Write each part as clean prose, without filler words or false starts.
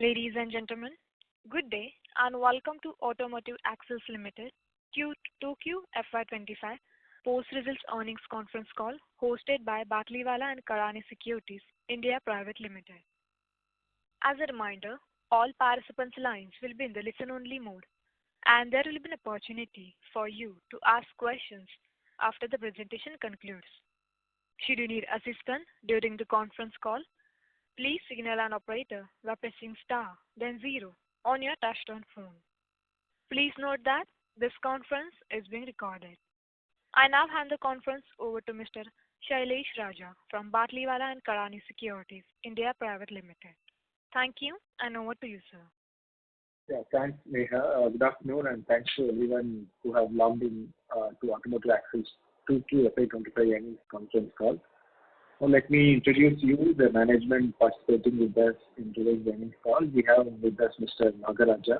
Ladies and gentlemen, good day and welcome to Automotive Axles Limited Q2Q FY25 post-results earnings conference call hosted by Batlivala and Karani Securities India Private Limited. As a reminder, all participants' lines will be in the listen-only mode, and there will be an opportunity for you to ask questions after the presentation concludes. Should you need assistance during the conference call, please signal an operator by pressing star, then zero on your touch-tone phone. Please note that this conference is being recorded. I now hand the conference over to Mr. Shailesh Raja from Batlivala and Karani Securities India Private Limited. Thank you, and over to you, sir. Yeah, thanks, Neha. Good afternoon, and thanks to everyone who have logged in to Automotive Axles 2Q FY25 earnings conference call. Well, let me introduce you, the management participating with us in today's earnings call. We have with us Mr. Nagaraja,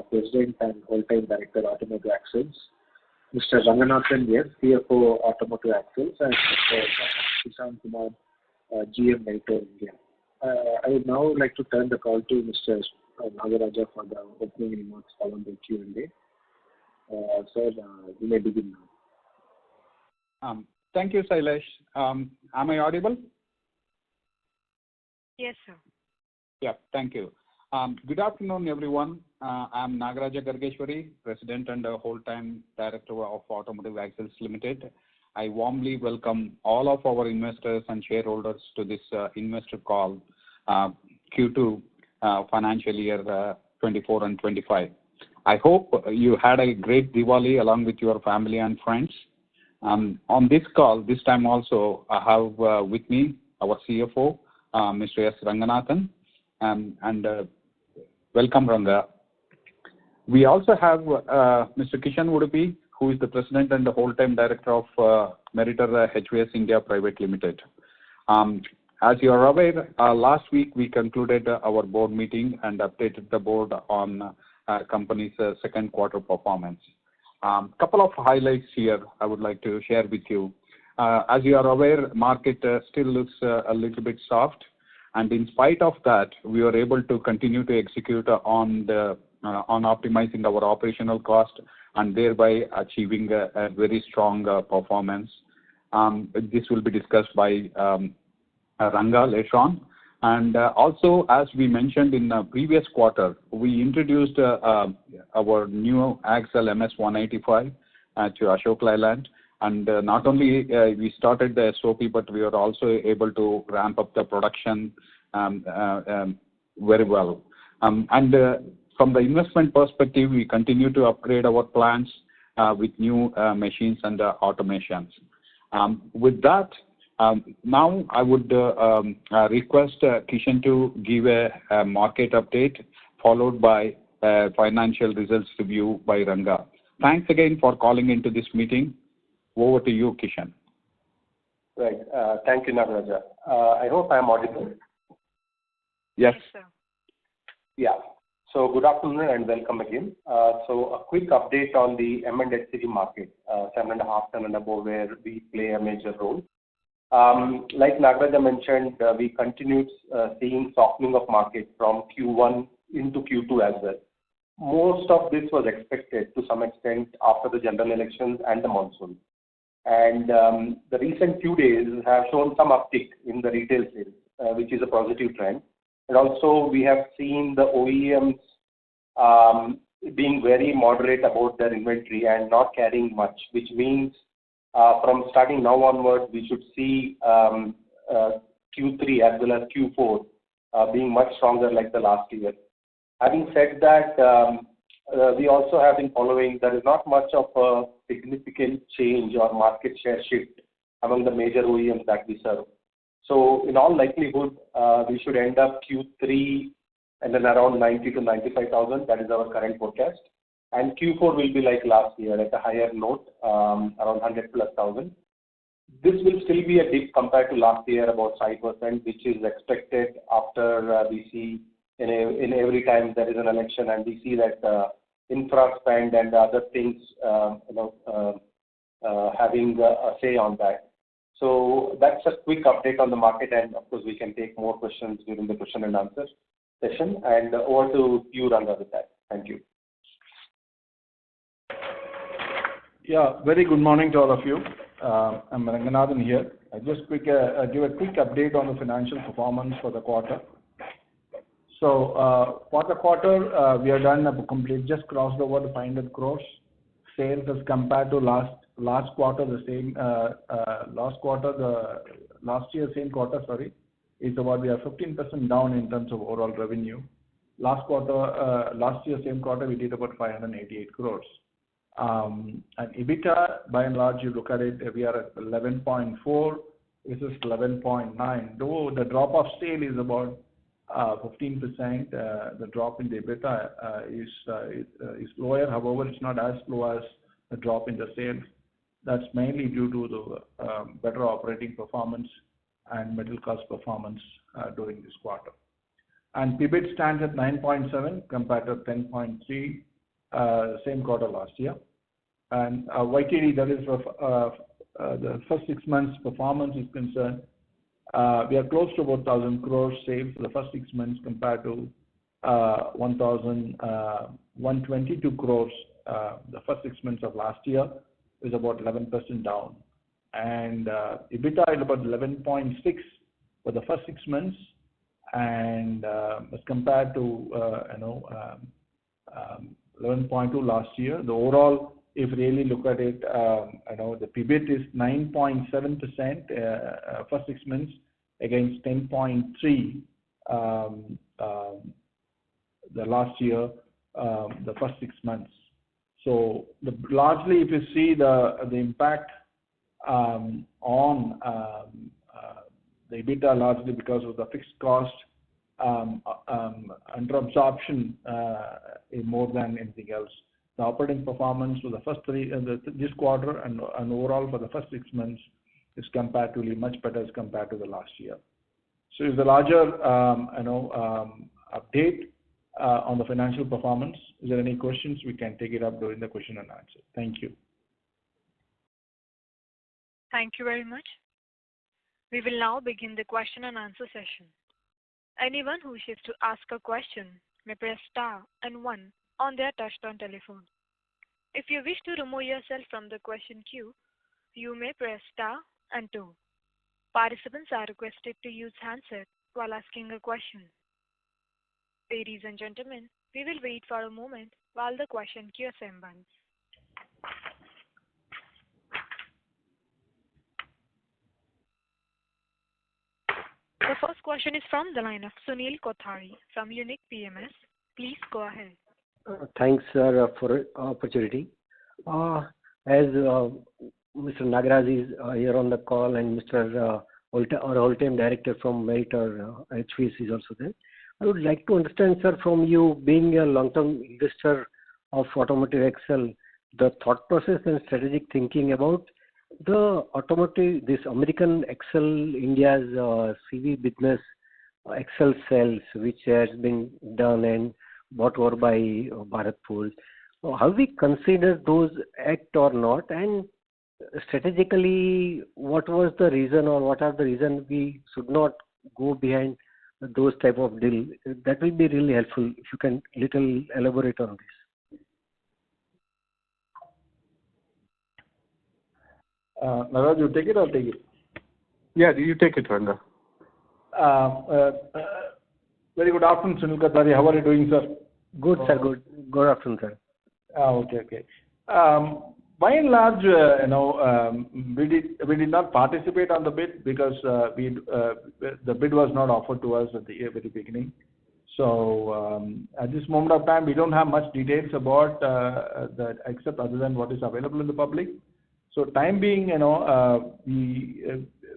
President and Whole-Time Director, Automotive Axles, Mr. Ranganathan, yes, CFO, Automotive Axles, and Mr. Kishan Kumar, GM, Director, India. I would now like to turn the call to Mr. Nagaraja for the opening remarks followed by Q&A. Sir, you may begin now. Thank you, Shailesh. Am I audible? Yes, sir. Yeah, thank you. Good afternoon, everyone. I'm Nagaraja Gargeshwari, President and Whole-Time Director of Automotive Axles Limited. I warmly welcome all of our investors and shareholders to this investor call, Q2 financial year 24 and 25. I hope you had a great Diwali along with your family and friends. On this call, this time also, I have with me our CFO, Mr. S. Ranganathan, and welcome, Ranga. We also have Mr. Kishan Udupi, who is the President and the Whole-Time Director of Meritor HVS India Private Limited. As you are aware, last week we concluded our board meeting and updated the board on company's second quarter performance. Couple of highlights here I would like to share with you. As you are aware, market still looks a little bit soft, and in spite of that, we were able to continue to execute on optimizing our operational cost and thereby achieving a very strong performance. This will be discussed by Ranga later on. And also, as we mentioned in the previous quarter, we introduced our new axle MS185 to Ashok Leyland. And not only we started the SOP, but we were also able to ramp up the production very well. And from the investment perspective, we continue to upgrade our plants with new machines and automations. With that, now I would request Kishan to give a market update followed by financial results review by Ranga. Thanks again for calling into this meeting. Over to you, Kishan. Right. Thank you, Nagaraja. I hope I am audible. Yes. Yes, sir. Yeah. So good afternoon and welcome again. So a quick update on the M&HCV market, 7.5 ton and above, where we play a major role. Like Nagaraja mentioned, we continued seeing softening of market from Q1 into Q2 as well. Most of this was expected to some extent after the general elections and the monsoon. And the recent few days have shown some uptick in the retail sales, which is a positive trend. And also, we have seen the OEMs being very moderate about their inventory and not carrying much, which means from starting now onwards, we should see Q3 as well as Q4 being much stronger like the last year. Having said that, we also have been following, there is not much of a significant change or market share shift among the major OEMs that we serve. So in all likelihood, we should end up Q3 and then around 90 to 95,000. That is our current forecast. And Q4 will be like last year at a higher note, around 100 plus thousand. This will still be a dip compared to last year, about 5%, which is expected after we see in every time there is an election and we see that infra spend and other things, having a say on that. So that's a quick update on the market, and of course we can take more questions during the question and answer. session. And over to you, Ranga, with that. Thank you. Yeah, very good morning to all of you. I'm Ranganathan here. I just give a quick update on the financial performance for the quarter. So for the quarter, we are done just crossed over the 500 crores sales as compared to last quarter. The same last year same quarter, sorry, is about we are 15% down in terms of overall revenue. Last year same quarter we did about 588 crores. And EBITDA, by and large, you look at it, we are at 11.4. This is 11.9. Though the drop of sale is about 15%, the drop in the EBITDA is lower. However, it's not as low as the drop in the sales. That's mainly due to the better operating performance and material cost performance during this quarter. And PBIT stands at 9.7 compared to 10.3 same quarter last year. And YTD, that is the first 6 months performance is concerned, we are close to about 1,000 crores sales for the first 6 months compared to 1,122 crores the first 6 months of last year, is about 11% down. And EBITDA is about 11.6 for the first 6 months, and as compared to 11.2 last year. The overall, if you really look at it, the PBIT is 9.7% first 6 months against 10.3 the last year, the first 6 months. So largely, if you see the impact on the EBITDA, largely because of the fixed cost under absorption more than anything else. The operating performance for the first this quarter and overall for the first 6 months is comparatively much better as compared to the last year. So is the larger update on the financial performance. Is there any questions? We can take it up during the question and answer. Thank you. Thank you very much. We will now begin the question and answer session. Anyone who wishes to ask a question may press star and 1 on their touchtone telephone. If you wish to remove yourself from the question queue, you may press star and 2. Participants are requested to use handset while asking a question. Ladies and gentlemen, we will wait for a moment while the question queue assembles. The first question is from the line of Sunil Kothari from Unique PMS. Please go ahead. Thanks, sir, for opportunity. As Mr. Nagaraj is here on the call and Mr. our whole-time director from Meritor HVS is also there. I would like to understand, sir, from you being a long-term investor of Automotive Excel, the thought process and strategic thinking about the automotive, this American Excel India's CV business, Excel cells, which has been done and bought over by Bharat Forge. Have we considered those act or not? And strategically, what was the reason or what are the reasons we should not go behind those type of deal? That will be really helpful if you can little elaborate on this. Nagaraj, you take it or take it? Yeah, you take it, Ranga. Very good afternoon, Sunil Kothari. How are you doing, sir? Good, sir. Good. Good afternoon, sir. Okay. By and large, we did not participate on the bid because the bid was not offered to us at the very beginning. So at this moment of time, we don't have much details about that except other than what is available in the public. So time being,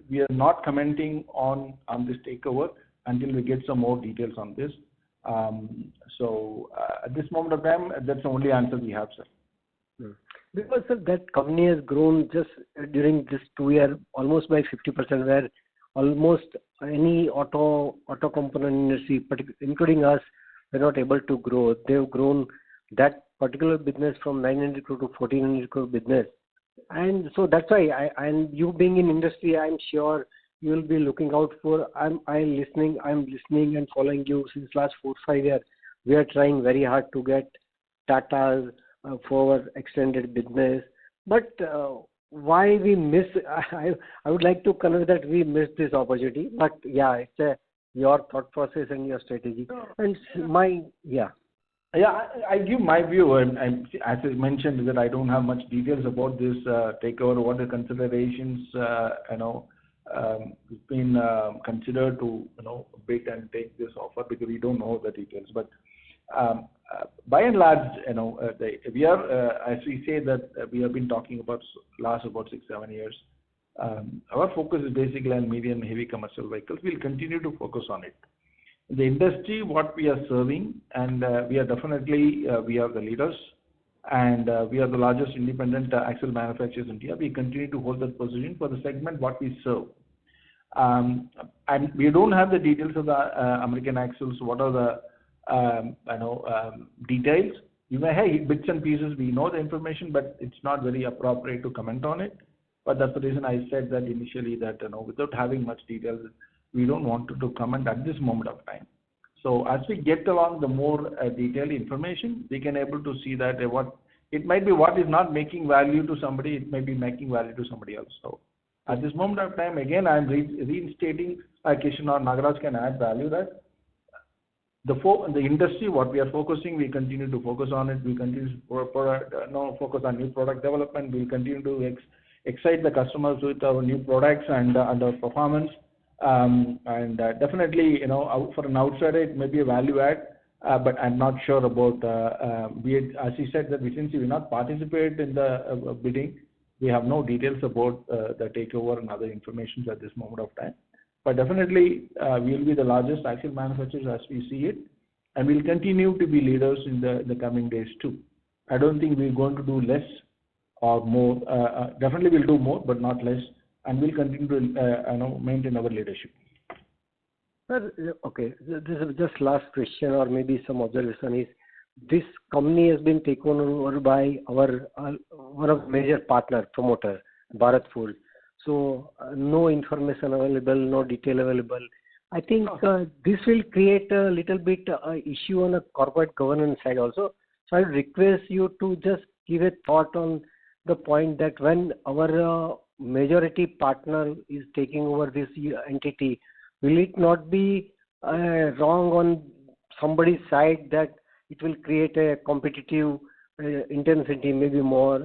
we are not commenting on this takeover until we get some more details on this. So at this moment of time, that's the only answer we have, sir. Because, sir, that company has grown just during this 2 year almost by 50%, where almost any auto component industry, including us, were not able to grow. They've grown that particular business from 900 crore to 1400 crore business. And so that's why, and you being in industry, I'm sure you will be looking out for. I'm listening and following you since last 4 5 years. We are trying very hard to get Tata's for extended business, but why we miss? I would like to convey that we missed this opportunity. But yeah, it's your thought process and your strategy. And Yeah, I give my view, and as I mentioned, that I don't have much details about this takeover, what the considerations, been considered to, bid and take this offer, because we don't know the details. But by and large, we are, as we say that we have been talking about last about 6 7 years. Our focus is basically on medium and heavy commercial vehicles. We'll continue to focus on it. The industry, what we are serving, and we are definitely, we are the leaders, and we are the largest independent axle manufacturers in India. We continue to hold that position for the segment what we serve. And we don't have the details of the American axles. What are the details? You may have bits and pieces. We know the information, but it's not very appropriate to comment on it. But that's the reason I said that initially, that without having much details, we don't want to comment at this moment of time. So as we get along the more detailed information, we can able to see that what it might be, what is not making value to somebody, it may be making value to somebody else. So at this moment of time, again, I'm reinstating, Kishan or Nagaraj can add value, that the industry, what we are focusing, we continue to focus on it. We continue to focus on new product development. We'll continue to excite the customers with our new products and our performance. And definitely, for an outsider, it may be a value add, but I'm not sure about, as he said, that since we will not participate in the bidding, we have no details about the takeover and other information at this moment of time. But definitely, we will be the largest axle manufacturers as we see it, and we'll continue to be leaders in the coming days too. I don't think we're going to do less or more. Definitely, we'll do more, but not less. And we'll continue to maintain our leadership. Sir, okay, this is just last question or maybe some observation is, this company has been taken over by our one of major partner promoter, Bharat Forge. So no information available, no detail available. I think this will create a little bit issue on a corporate governance side also. So I request you to just give a thought on the point that when our majority partner is taking over this entity, will it not be wrong on somebody's side that it will create a competitive intensity, maybe more?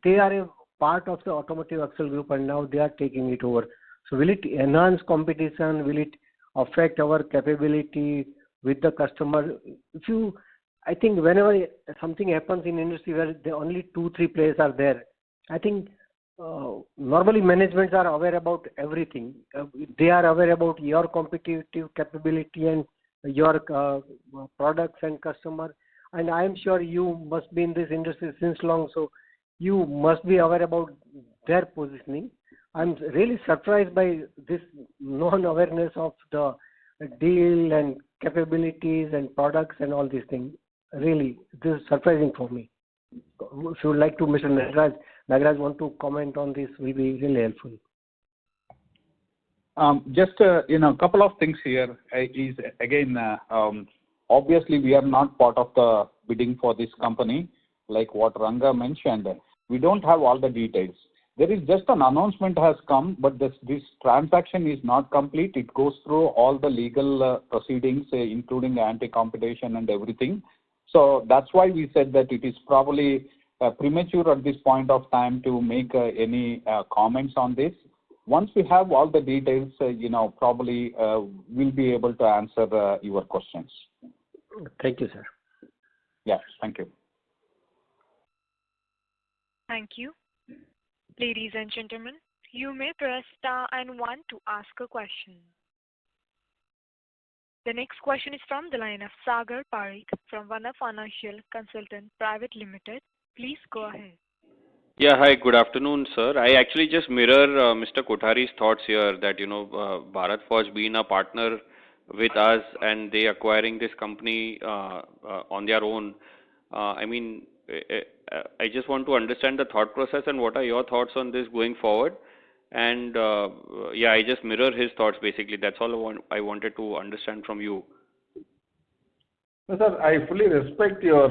They are a part of the Automotive Axle Group and now they are taking it over. So will it enhance competition? Will it affect our capability with the customer? I think whenever something happens in industry where the only 2 3 players are there, I think normally managements are aware about everything. They are aware about your competitive capability and your products and customer. And I am sure you must be in this industry since long, so you must be aware about their positioning. I'm really surprised by this non-awareness of the deal and capabilities and products and all these things. Really, this is surprising for me. If you would like to, Mr. Nagaraj want to comment on this, will be really helpful. Just a couple of things here is again, obviously we are not part of the bidding for this company, like what Ranga mentioned. We don't have all the details. There is just an announcement has come, but this transaction is not complete. It goes through all the legal proceedings, including anti-competition and everything. So that's why we said that it is probably premature at this point of time to make any comments on this. Once we have all the details, probably we'll be able to answer your questions. Thank you, sir. Yes, thank you. Thank you. Ladies and gentlemen, you may press star and 1 to ask a question. The next question is from the line of Sagar Parikh from Vana Financial Consultant Private Limited. Please go ahead. Yeah, hi, good afternoon, sir. I actually just mirror Mr. Kothari's thoughts here that, Bharat Forge being a partner with us and they acquiring this company on their own. I just want to understand the thought process and what are your thoughts on this going forward. And yeah, I just mirror his thoughts basically. That's all I wanted to understand from you. No, sir, I fully respect your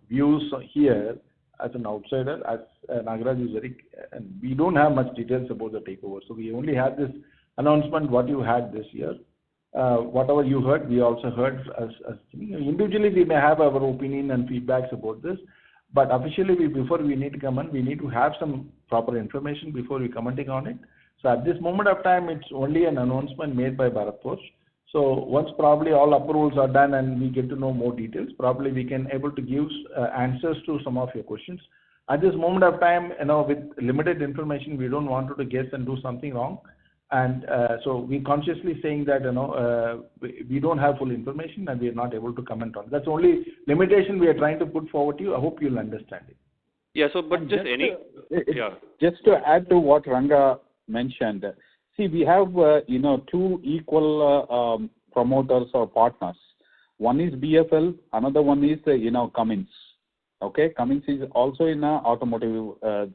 views here as an outsider. As Nagaraj is very, and we don't have much details about the takeover. So we only had this announcement what you had this year. Whatever you heard, we also heard. As individually, we may have our opinion and feedbacks about this, but officially, before we need to comment, we need to have some proper information before we commenting on it. So at this moment of time, it's only an announcement made by Bharat Forge. So once probably all approvals are done and we get to know more details, probably we can able to give answers to some of your questions. At this moment of time, with limited information, we don't want to guess and do something wrong. And so we consciously saying that, we don't have full information and we are not able to comment on it. That's the only limitation we are trying to put forward to you. I hope you'll understand it. Yeah, so but just to add to what Ranga mentioned, see, we have, two equal promoters or partners. One is BFL, another one is, Cummins. Okay, Cummins is also in automotive.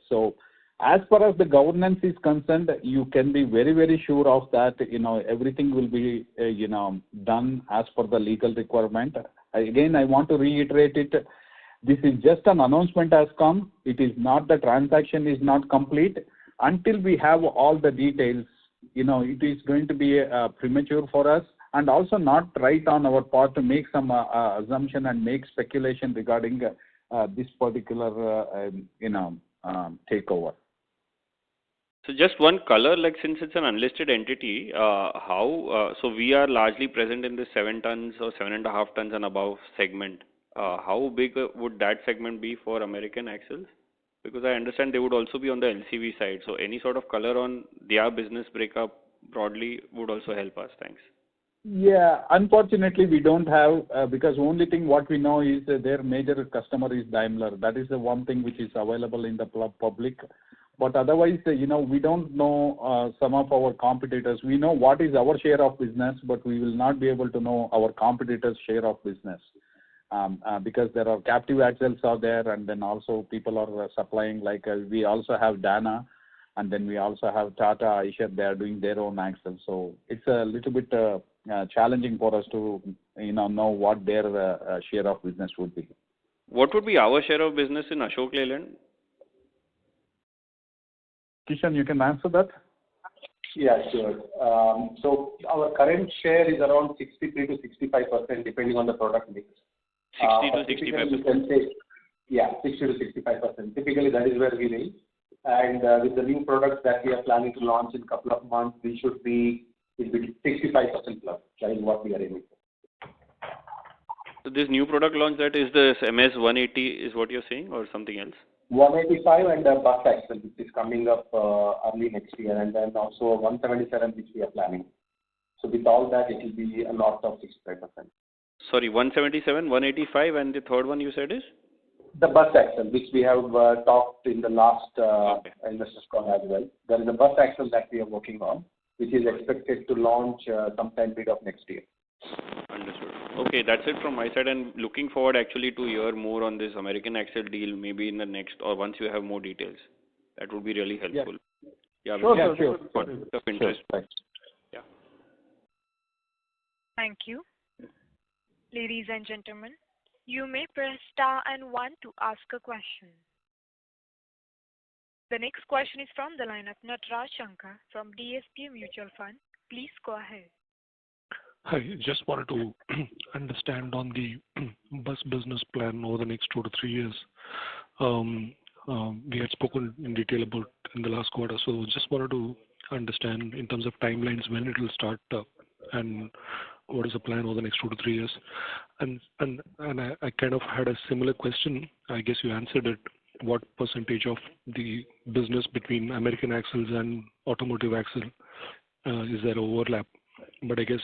So as far as the governance is concerned, you can be very, very sure of that, everything will be, done as per the legal requirement. Again, I want to reiterate it. This is just an announcement has come. It is not, the transaction is not complete. Until we have all the details, it is going to be premature for us, and also not right on our part to make some assumption and make speculation regarding this particular, takeover. So just one color, like since it's an unlisted entity, so we are largely present in the 7 tons or 7.5 tons and above segment. How big would that segment be for American Axles? Because I understand they would also be on the LCV side. So any sort of color on their business breakup broadly would also help us. Thanks. Yeah, unfortunately we don't have, because only thing what we know is their major customer is Daimler. That is the one thing which is available in the public. But otherwise, we don't know some of our competitors. We know what is our share of business, but we will not be able to know our competitors' share of business. Because there are captive axles out there, and then also people are supplying, like we also have Dana, and then we also have Tata, Eicher, they are doing their own axles. So it's a little bit challenging for us to know what their share of business would be. What would be our share of business in Ashok Leyland? Kishan, you can answer that? Yeah, sure. So our current share is around 63 to 65%, depending on the product mix. 60 to 65%. You can say, yeah, 60 to 65%. Typically, that is where we live. And with the new products that we are planning to launch in a couple of months, we should be 65% plus. That is what we are aiming for. So this new product launch, that is the MS 180 is what you're saying, or something else? 185 and a bus axle, which is coming up early next year, and then also 177, which we are planning. So with all that, it will be a lot of 65%. Sorry, 177, 185, and the third one you said is? The bus axle, which we have talked in the last investors call as well. There is a bus axle that we are working on, which is expected to launch sometime mid of next year. Understood. Okay, that's it from my side, and looking forward actually to hear more on this American Axle deal, maybe in the next, or once you have more details. That would be really helpful. Yeah, Sure. Of interest. Sure. Yeah. Thank you. Ladies and gentlemen, you may press star and 1 to ask a question. The next question is from the line of Natraj Shankar from DSP Mutual Fund. Please go ahead. Hi, just wanted to understand on the bus business plan over the next 2 to 3 years. We had spoken in detail about in the last quarter, so just wanted to understand in terms of timelines when it will start and what is the plan over the next 2 to 3 years. And I kind of had a similar question. I guess you answered it. What percentage of the business between American Axles and Automotive Axle is there overlap? But I guess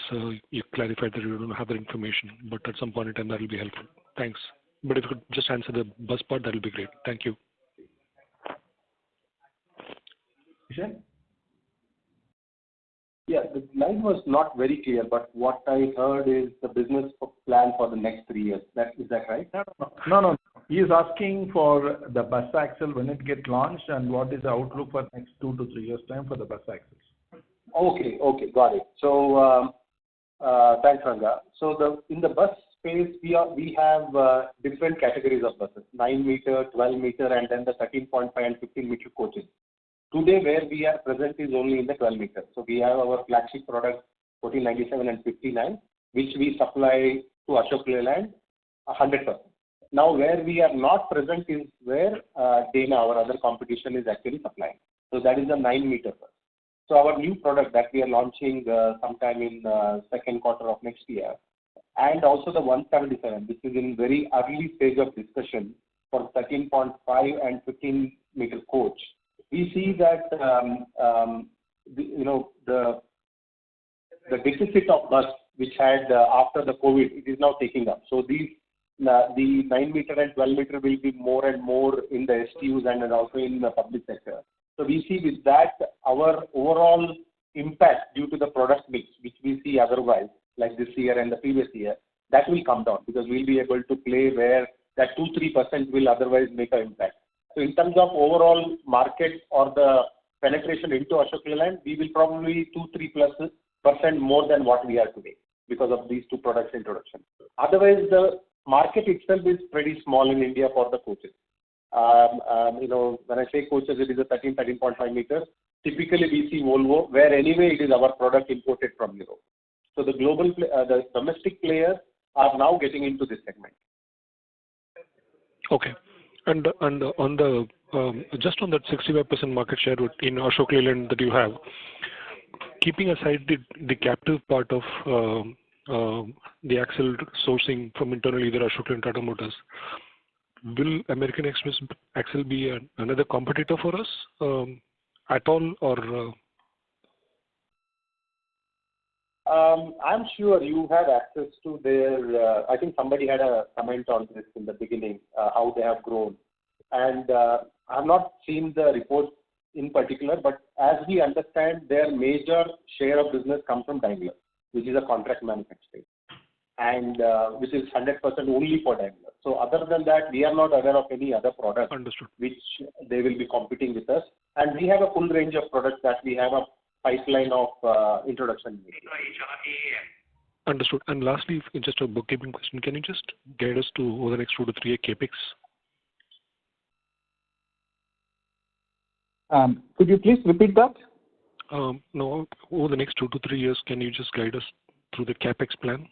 you clarified that you don't have that information, but at some point in time that will be helpful. Thanks. But if you could just answer the bus part, that will be great. Thank you. Kishan? Yeah, the line was not very clear, but what I heard is the business plan for the next 3 years. Is that right? No. He is asking for the bus axle when it get launched and what is the outlook for next 2 to 3 years time for the bus axles. Okay, got it. So thanks, Ranga. So in the bus space, we have different categories of buses: 9-meter, 12-meter, and then the 13.5 and 15-meter coaches. Today, where we are present is only in the 12-meter. So we have our flagship products 1497 and 59, which we supply to Ashok Leyland 100%. Now, where we are not present is where Dana, our other competition, is actually supplying. So that is the 9-meter bus. So our new product that we are launching sometime in second quarter of next year, and also the 177, which is in very early stage of discussion for 13.5 and 15-meter coach. We see that the deficit of bus which had after the COVID, it is now taking up. So the 9-meter and 12-meter will be more and more in the STUs and also in the public sector. So we see with that our overall impact due to the product mix, which we see otherwise, like this year and the previous year, that will come down because we'll be able to play where that 2-3% will otherwise make an impact. So in terms of overall market or the penetration into Ashok Leyland, we will probably 2-3% more than what we are today because of these two products introduction. Otherwise, the market itself is pretty small in India for the coaches. When I say coaches, it is a 13.5 meters. Typically, we see Volvo, where anyway it is our product imported from Europe. So the the domestic players are now getting into this segment. Okay. And on the just on that 65% market share in Ashok Leyland that you have, keeping aside the captive part of the axle sourcing from internally, either Ashok Leyland, Tata Motors, will American Express axle be another competitor for us at all, or? I'm sure you have access to their, I think somebody had a comment on this in the beginning, how they have grown. And I've not seen the reports in particular, but as we understand, their major share of business comes from Daimler, which is a contract manufacturing, and which is 100% only for Daimler. So other than that, we are not aware of any other product which they will be competing with us. And we have a full range of products that we have a pipeline of introduction. Understood. And lastly, just a bookkeeping question, can you just guide us to over the next 2 to 3 year capex? Could you please repeat that? No, over the next 2 to 3 years, can you just guide us through the capex plan?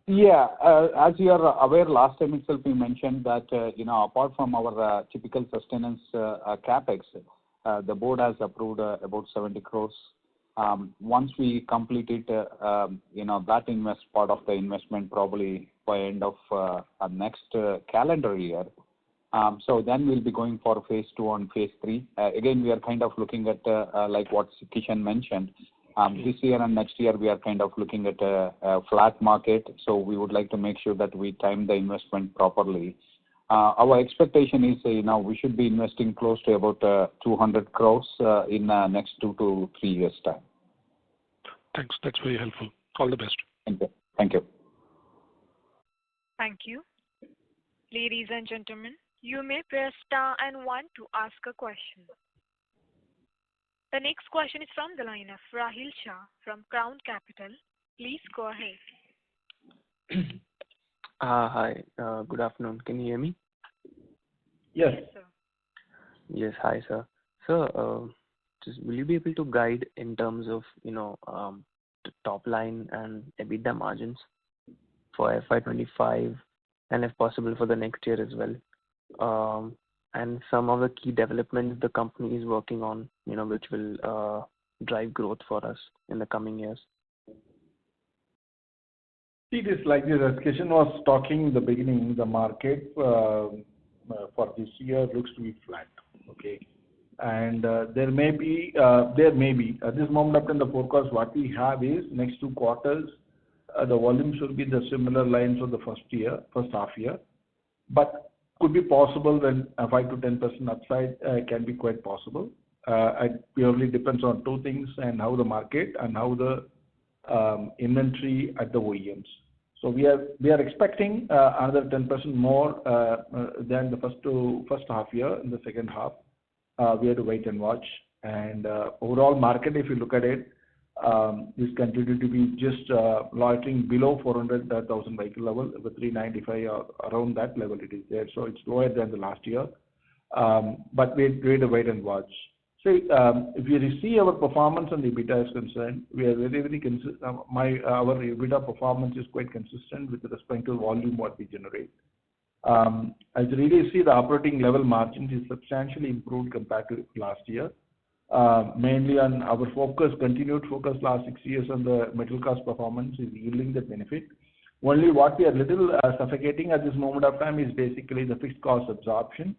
Yeah, as you are aware, last time itself we mentioned that apart from our typical sustenance capex, the board has approved about 70 crores. Once we complete it, that part of the investment probably by end of next calendar year. So then we'll be going for phase 2 and phase 3. Again, we are kind of looking at like what Kishan mentioned. This year and next year, we are kind of looking at a flat market. So we would like to make sure that we time the investment properly. Our expectation is, we should be investing close to about 200 crores in next 2 to 3 years time. Thanks. That's very helpful. All the best. Thank you. Thank you. Thank you. Ladies and gentlemen, you may press star and 1 to ask a question. The next question is from the line of Rahil Shah from Crown Capital. Please go ahead. Hi, good afternoon. Can you hear me? Yes. Yes, sir. Yes, hi, sir. Sir, just will you be able to guide in terms of, the top line and EBITDA margins for FY25 and if possible for the next year as well? And some of the key developments the company is working on, which will drive growth for us in the coming years. It is like this, as Kishan was talking in the beginning, the market for this year looks to be flat, okay? And there may be, at this moment up in the forecast, what we have is next 2 quarters, the volume should be the similar lines of the first half year, but could be possible when 5 to 10% upside can be quite possible. It purely depends on 2 things and how the market and how the inventory at the OEMs. So we are expecting another 10% more than the first half year. In the second half, we have to wait and watch. And overall market, if you look at it, is continued to be just loitering below 400,000 vehicle level, with 395 or around that level it is there. So it's lower than the last year. But we have to wait and watch. So if you see our performance on the EBITDA is concerned, we are very consistent. Our EBITDA performance is quite consistent with respect to volume what we generate. As you really see, the operating level margins is substantially improved compared to last year. Mainly on our continued focus last 6 years on the material cost performance is yielding the benefit. Only what we are little suffocating at this moment of time is basically the fixed cost absorption.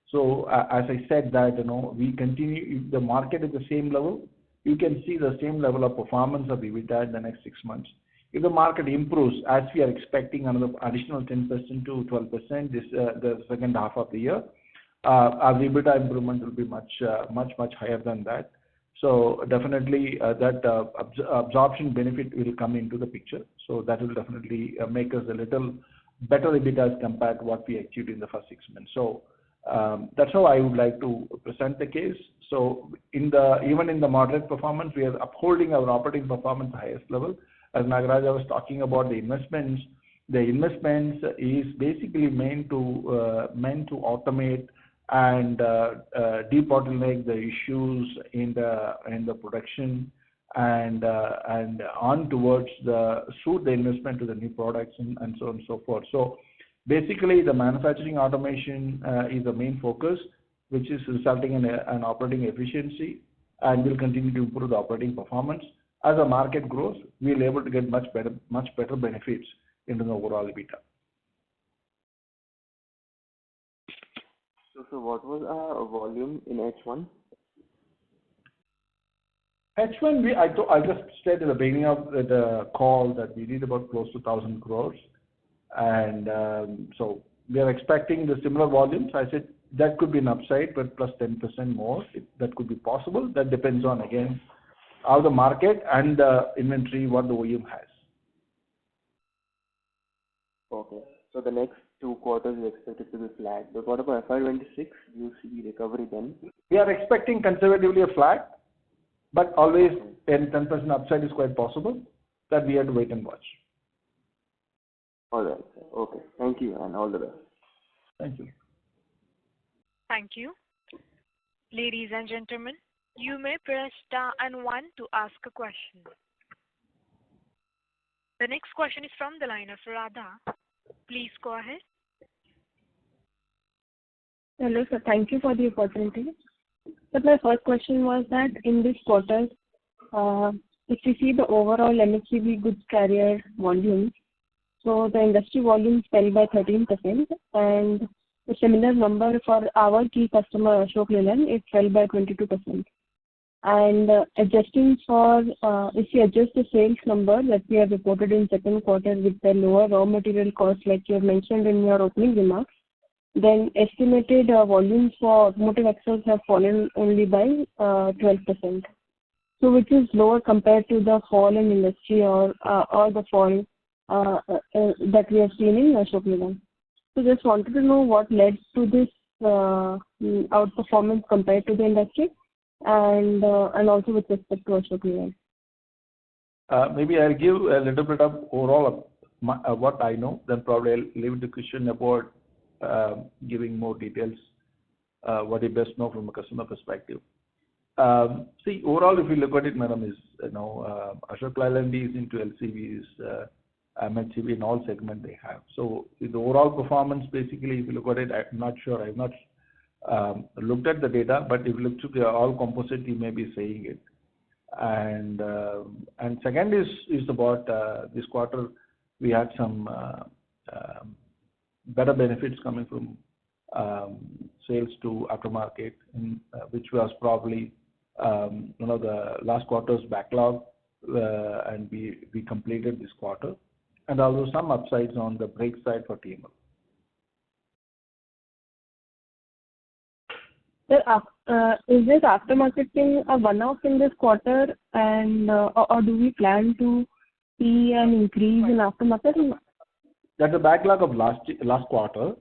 So as I said that, we continue, if the market is the same level, you can see the same level of performance of EBITDA in the next 6 months. If the market improves, as we are expecting another additional 10% to 12% the second half of the year, our EBITDA improvement will be much higher than that. So definitely that absorption benefit will come into the picture. So that will definitely make us a little better EBITDA as compared to what we achieved in the first 6 months. So that's how I would like to present the case. So even in the moderate performance, we are upholding our operating performance at the highest level. As Nagaraja was talking about the investments is basically meant to automate and debottleneck the issues in the production and on towards suit the investment to the new products and so on and so forth. So basically, the manufacturing automation is the main focus, which is resulting in an operating efficiency, and will continue to improve the operating performance. As the market grows, we will be able to get much better benefits into the overall EBITDA. So what was our volume in H1? H1, I just said at the beginning of the call that we did about close to 1,000 crores. And so we are expecting the similar volumes. I said that could be an upside, but plus 10% more. That could be possible. That depends on, again, how the market and the inventory, what the OEM has. Okay. So the next 2 quarters is expected to be flat. But what about FY26? Do you see recovery then? We are expecting conservatively a flat, but always 10% upside is quite possible. That we have to wait and watch. All right. Okay. Thank you and all the best. Thank you. Thank you. Ladies and gentlemen, you may press star and 1 to ask a question. The next question is from the line of Radha. Please go ahead. Hello, sir. Thank you for the opportunity. But my first question was that in this quarter, if you see the overall MHCV goods carrier volumes, so the industry volumes fell by 13%, and the similar number for our key customer, Ashok Leyland, it fell by 22%. And adjusting for, if you adjust the sales number that we have reported in second quarter with the lower raw material costs, like you have mentioned in your opening remarks, then estimated volumes for automotive axles have fallen only by 12%. So which is lower compared to the fall in industry or the fall that we have seen in Ashok Leyland. So just wanted to know what led to this outperformance compared to the industry, and also with respect to Ashok Leyland. Maybe I'll give a little bit of overall what I know, then probably I'll leave the question about giving more details, what you best know from a customer perspective. See, overall, if you look at it, madam, is Ashok Leyland is into LCVs, MHCV in all segments they have. So the overall performance, basically, if you look at it, I'm not sure. I've not looked at the data, but if you look to the all composite, you may be saying it. And second is about this quarter, we had some better benefits coming from sales to aftermarket, which was probably the last quarter's backlog, and we completed this quarter, and also some upsides on the brake side for TML. Sir, is this aftermarket thing a one-off in this quarter, and or do we plan to see an increase in aftermarket? That's the backlog of last quarter,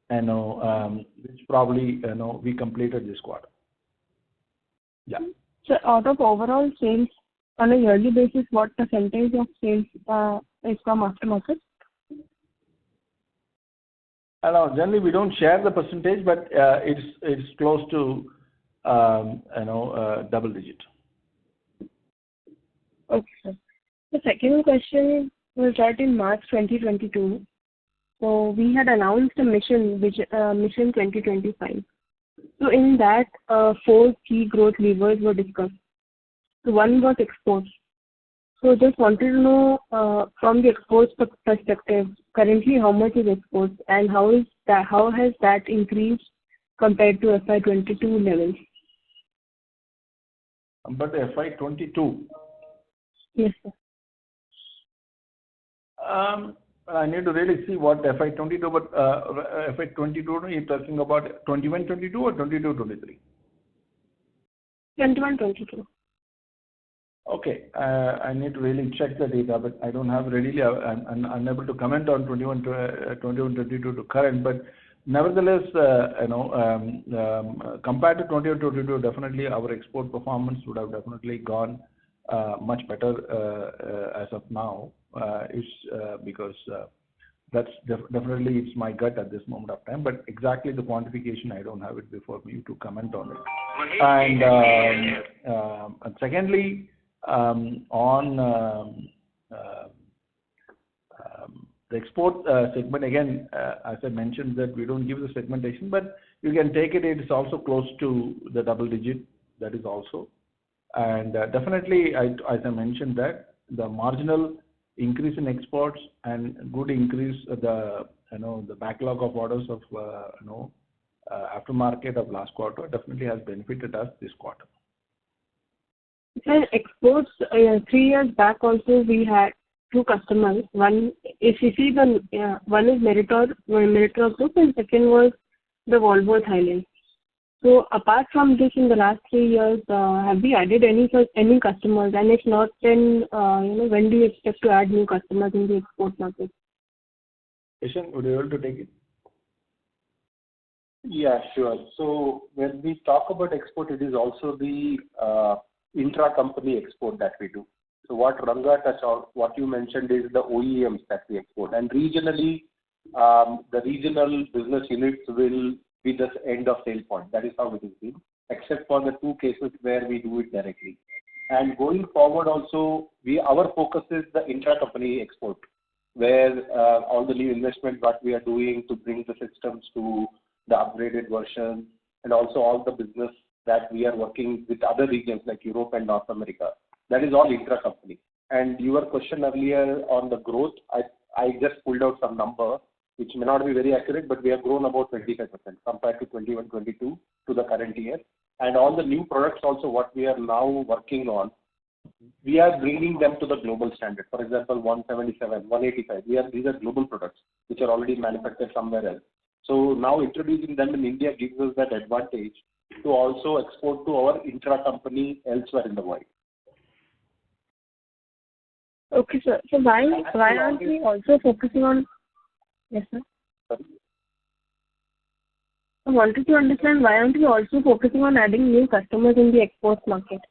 which probably we completed this quarter. Yeah. So out of overall sales on a yearly basis, what percentage of sales is from aftermarket? Generally we don't share the percentage, but it's close to double digit. Okay, sir. The second question was that in March 2022, so we had announced a mission, Mission 2025. So in that, 4 key growth levers were discussed. So one was exports. So just wanted to know from the exports perspective, currently how much is exports and how has that increased compared to FY22 levels? But FY22. Yes, sir. I need to really see what FY22, but FY22, you're talking about 21-22 or 22-23? 21-22. Okay, I need to really check the data, but I don't have readily. I'm unable to comment on 21-22 to current, but nevertheless, compared to 21-22, definitely our export performance would have definitely gone much better as of now. Because that's definitely it's my gut at this moment of time, but exactly the quantification I don't have it before me to comment on it. And secondly, on the export segment, again, as I mentioned that we don't give the segmentation, but you can take it, it's also close to the double digit, that is also. And definitely, as I mentioned that the marginal increase in exports and good increase the backlog of orders of aftermarket of last quarter definitely has benefited us this quarter. And exports, 3 years back also we had 2 customers. One, if you see one is Meritor Group, and second was the Volvo Thailand. So apart from this, in the last 3 years, have we added any customers? And if not, then when do you expect to add new customers in the export market? Ishan, would you be able to take it? Yeah, sure. So when we talk about export, it is also the intra-company export that we do. So what Ranga touched on, what you mentioned is the OEMs that we export. And regionally, the regional business units will be the end of sale point. That is how it is been, except for the 2 cases where we do it directly. And going forward also, our focus is the intra-company export, where all the new investment that we are doing to bring the systems to the upgraded version, and also all the business that we are working with other regions like Europe and North America. That is all intra-company. And your question earlier on the growth, I just pulled out some number, which may not be very accurate, but we have grown about 25% compared to 21-22 to the current year. And all the new products also what we are now working on, we are bringing them to the global standard. For example, 177, 185, these are global products which are already manufactured somewhere else. So now introducing them in India gives us that advantage to also export to our intra-company elsewhere in the world. Okay, sir. So why aren't we also focusing on... Yes, sir. Sorry? I wanted to understand why aren't we also focusing on adding new customers in the export market?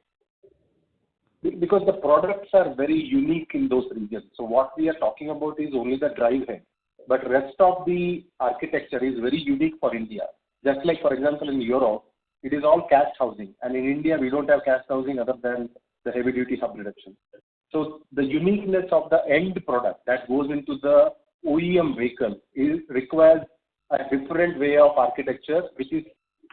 Because the products are very unique in those regions. So what we are talking about is only the drive head. But rest of the architecture is very unique for India. Just like, for example, in Europe, it is all cast housing. And in India, we don't have cast housing other than the heavy-duty hub reduction. So the uniqueness of the end product that goes into the OEM vehicle requires a different way of architecture, which is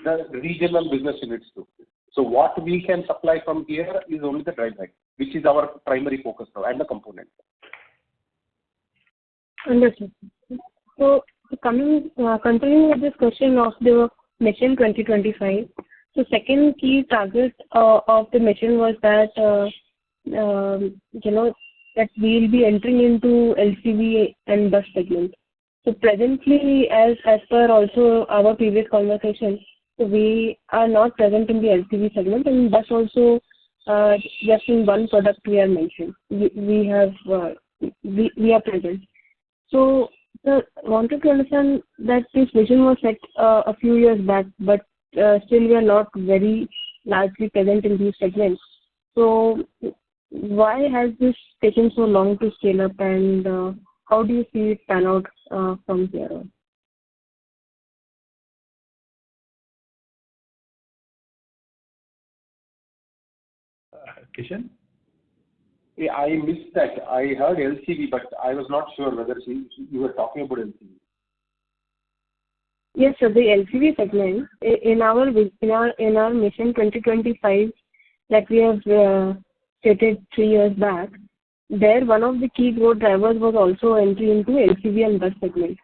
the regional business units do. So what we can supply from here is only the drive head, which is our primary focus now, and the component. Understood. So continuing with this question of the Mission 2025, so second key target of the mission was that that we will be entering into LCV and bus segment. So presently, as per also our previous conversation, so we are not present in the LCV segment, and bus also just in one product we are mentioned. We are present. So So wanted to understand that this vision was set a few years back, but still we are not very largely present in these segments. So why has this taken so long to scale up, and how do you see it pan out from here on? Kishan? Yeah, I missed that. I heard LCV, but I was not sure whether you were talking about LCV. Yes, sir. The LCV segment in our mission 2025 that we have stated 3 years back, there one of the key growth drivers was also entry into LCV and bus segment.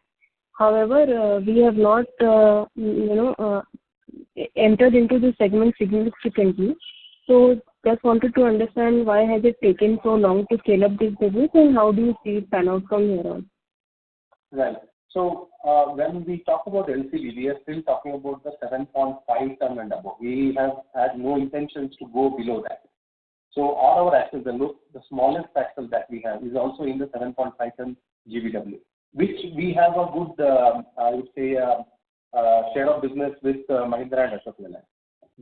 However, we have not entered into the segment significantly. So just wanted to understand why has it taken so long to scale up this business, and how do you see it pan out from here on? Right. So when we talk about LCV, we are still talking about the 7.5 ton and above. We have had no intentions to go below that. So all our axles, the smallest axle that we have is also in the 7.5 ton GVW, which we have a good, I would say, share of business with Mahindra and Ashok Leyland.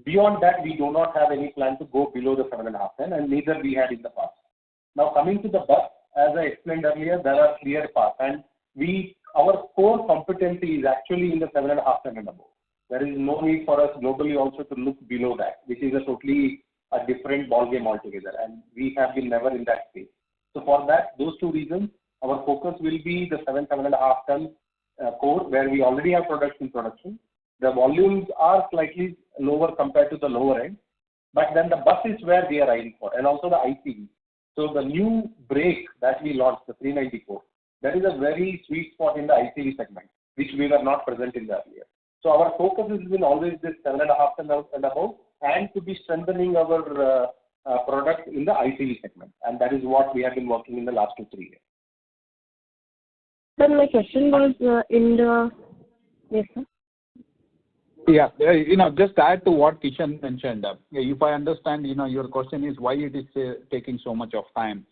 Beyond that, we do not have any plan to go below the 7.5 ton, and neither we had in the past. Now coming to the bus, as I explained earlier, there are clear paths, and our core competency is actually in the 7.5 ton and above. There is no need for us globally also to look below that, which is a totally different ballgame altogether, and we have been never in that space. So for that, those two reasons, our focus will be the 7.5 ton core, where we already have products in production. The volumes are slightly lower compared to the lower end, but then the bus is where we are eyeing for, and also the ICV. So the new brake that we launched, the 394, that is a very sweet spot in the ICV segment, which we were not present in the earlier. So our focus has been always this 7.5 ton and above, and to be strengthening our product in the ICV segment, and that is what we have been working in the last 2-3 years. Sir, my question was yes, sir. Yeah, just add to what Kishan mentioned. If I understand, your question is why it is taking so much of time.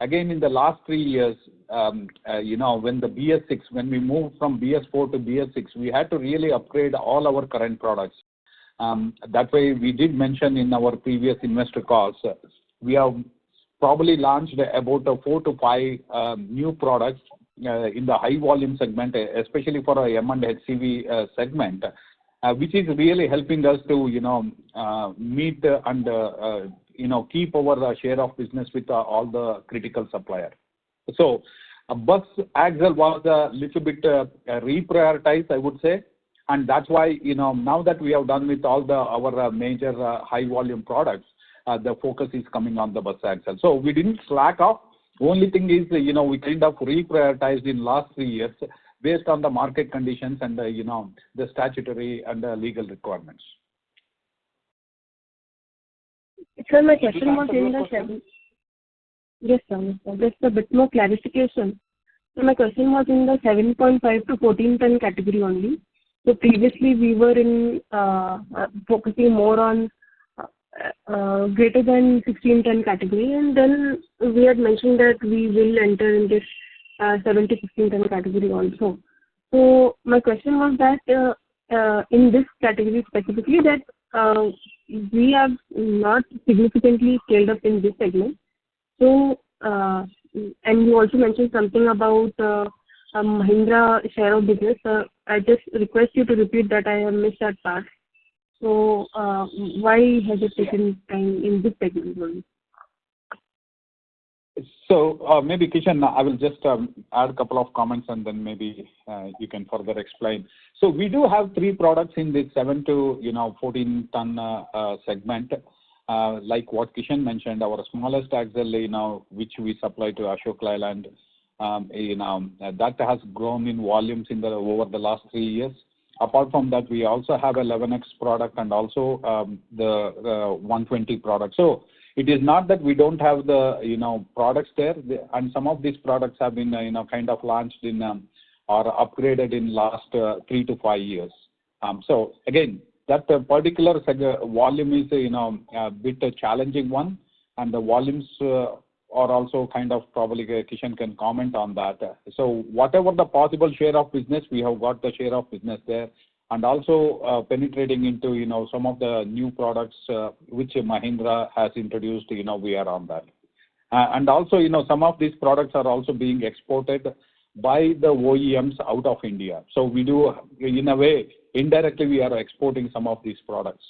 Again, in the last 3 years, when the BS6, when we moved from BS4 to BS6, we had to really upgrade all our current products. That way, we did mention in our previous investor calls, we have probably launched about 4 to 5 new products in the high volume segment, especially for a M and HCV segment, which is really helping us to, meet and, keep our share of business with all the critical suppliers. So a bus axle was a little bit reprioritized, I would say. And that's why, now that we have done with all our major high volume products, the focus is coming on the bus axle. So we didn't slack off. Only thing is, we kind of reprioritized in last 3 years based on the market conditions and, the statutory and the legal requirements. Sir, my question was in the 7. Yes, sir. Just a bit more clarification. So my question was in the 7.5 to 14 ton category only. So previously we were in focusing more on greater than 16 ton category, and then we had mentioned that we will enter in this 7 to 16 ton category also. So my question was that in this category specifically, that we have not significantly scaled up in this segment. So and you also mentioned something about Mahindra share of business. I just request you to repeat that. I have missed that part. So why has it taken time in this segment only? So maybe Kishan, I will just add a couple of comments and then maybe you can further explain. So we do have 3 products in this 7 to 14 ton segment. Like what Kishan mentioned, our smallest axle, which we supply to Ashok Leyland, that has grown in volumes over the last 3 years. Apart from that, we also have 11X product and also the 120 product. So it is not that we don't have the products there, and some of these products have been kind of launched in or upgraded in last 3 to 5 years. So again, that particular volume is a bit a challenging one, and the volumes are also kind of probably Kishan can comment on that. So whatever the possible share of business, we have got the share of business there, and also penetrating into some of the new products which Mahindra has introduced. We are on that, and also some of these products are also being exported by the OEMs out of India. So we do, in a way, indirectly we are exporting some of these products.